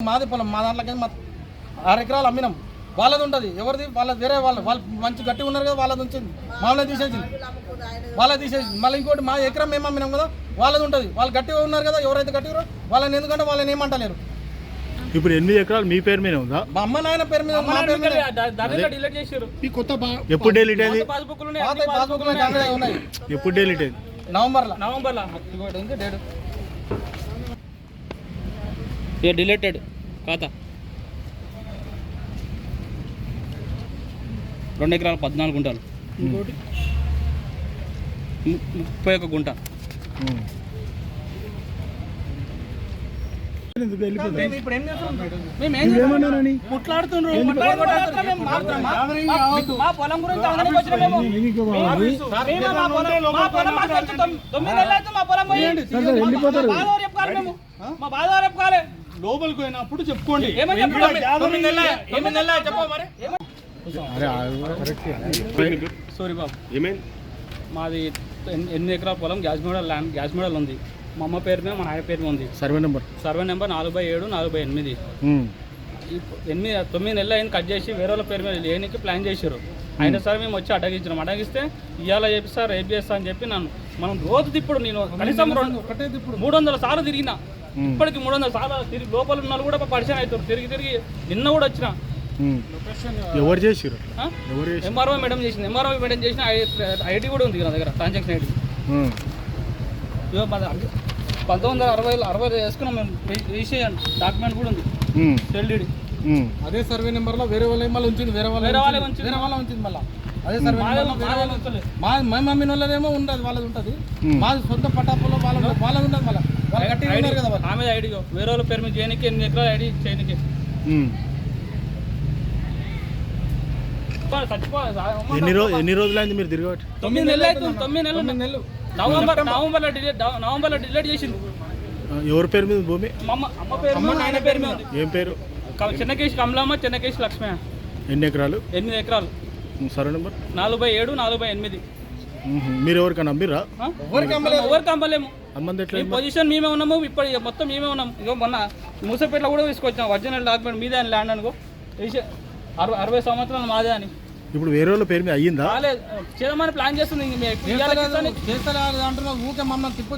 మాది పొలం మా దాంట్లోకి మా 6 ఎకరాలు అమ్మినాం. వాళ్ళది ఉంటుంది, ఎవరిది వాళ్ళది వేరే వాళ్ళు మంచి గట్టిగా ఉన్నారు కదా, వాళ్ళది ఉంచింది, మామూలుగా తీసేసింది, వాళ్ళది తీసేసింది. మళ్ళీ ఇంకోటి మా ఎకరం మేము అమ్మినాం కదా, వాళ్ళది ఉంటుంది, వాళ్ళు గట్టిగా ఉన్నారు కదా, ఎవరైతే గట్టిగా వాళ్ళని ఎందుకంటే వాళ్ళని ఏమంటలేరు. ఇప్పుడు 8 ఎకరాలు మీ పేరు మీద ఉందా? మా అమ్మ నాయన పేరు మీద, మా పేరు మీద. ఎప్పుడు డెలిట్ అయింది? ఉన్నాయి. ఎప్పుడు డెలిట్ అయింది? నవంబర్లో ఉంది డేట్. డిలేటెడ్ ఖాతా 2 ఎకరాలు 14 గుంటలు, 31 గుంట. మా పొలం గురించి మా బాధ చెప్పుకోవాలి. లోపలికి పోయినప్పుడు చెప్పుకోండి. సారీ బాబు, మాది 8 ఎకరాల పొలం గ్యాస్ మోడల్ ఉంది. మా అమ్మ పేరు మీద, మా నాయన పేరు మీద ఉంది. Survey number 47 48. 9 నెలలు అయిన కట్ చేసి వేరే వాళ్ళ పేరు మీద లేనికి ప్లాన్ చేశారు. అయినా సరే మేము వచ్చి అడ్డగిస్తే ఇవాళ చెప్పిస్తారు రేపు చేస్తా అని చెప్పి మనం రోజు తిప్పుడు నేను కనీసం 300 సార్లు తిరిగిన. ఇప్పటికి 300 సార్లు తిరిగి లోపల ఉన్న వాళ్ళు కూడా పరిచయం అవుతారు. తిరిగి నిన్న కూడా వచ్చిన. ఎవరు చేసారు? ఎంఆర్ఓ మేడం చేసింది. ఎంఆర్ఓ మేడం చేసిన ఐడి కూడా ఉంది నా దగ్గర, ట్రాన్సాక్షన్ ఐడి. 1960 వేసుకున్నాం మేము, రిజిస్ట్రేషన్ డాక్యుమెంట్ కూడా ఉంది, సెల్డీడి. అదే సర్వే నెంబర్లో వేరే వాళ్ళ ఉంచింది, వేరే వాళ్ళ ఉంచింది. మళ్ళీ అదే సర్వే మేము అమ్మిన వాళ్ళదేమో ఉండదు, వాళ్ళది ఉంటుంది. మాది సొంత పట్టాపుల్లో వాళ్ళది ఉంటుంది. మళ్ళీ వాళ్ళు గట్టిగా ఉన్నారు కదా, ఆమె ఐడి వేరే వాళ్ళ పేరు మీద చేయడానికి 8 ఎకరాల ఐడి చేయడానికి. ఎన్ని రోజులు అయింది మీరు తిరగబట్టి? 9 నెలలు అవుతుంది. 9 నెలలు. నవంబర్లో డిలీట్ చేసింది. ఎవరి పేరు మీద భూమి? అమ్మ పేరు మీద, నాయన పేరు మీద. ఏం పేరు? చిన్నకేశి కమలమ్మ, చిన్నకేశి లక్ష్మయ్య. ఎన్ని ఎకరాలు? 8 ఎకరాలు. Survey number 47 48. మీరు ఎవరికైనా అమ్మిరా? ఎవరికి అమ్మలేము. అమ్మంది ఎట్లా? పొజిషన్ మేమే ఉన్నాము, ఇప్పుడు మొత్తం మేమే ఉన్నాం. ఇగో మొన్న మూసపేటలో కూడా తీసుకొచ్చాం ఒరిజినల్ డాక్యుమెంట్ మీదే అని ల్యాండ్ అనుకో, 60 సంవత్సరాలు మాదే అని. ఇప్పుడు వేరే వాళ్ళ పేరు మీద అయ్యిందా? చేద్దామని ప్లాన్ చేస్తుంది. అంటున్నావు ఊకే మమ్మల్ని తిప్పి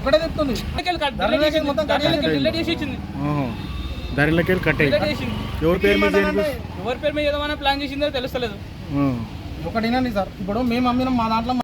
ఒకటే చెప్తుంది. డిలీట్ చేసి ఇచ్చింది. దారిలోకి కట్ అయ్యింది. ఎవరి పేరు మీద ఏదైనా ప్లాన్ చేసిందో తెలుస్తలేదు. ఒకటి సార్, ఇప్పుడు మేము అమ్మినాం మా దాంట్లో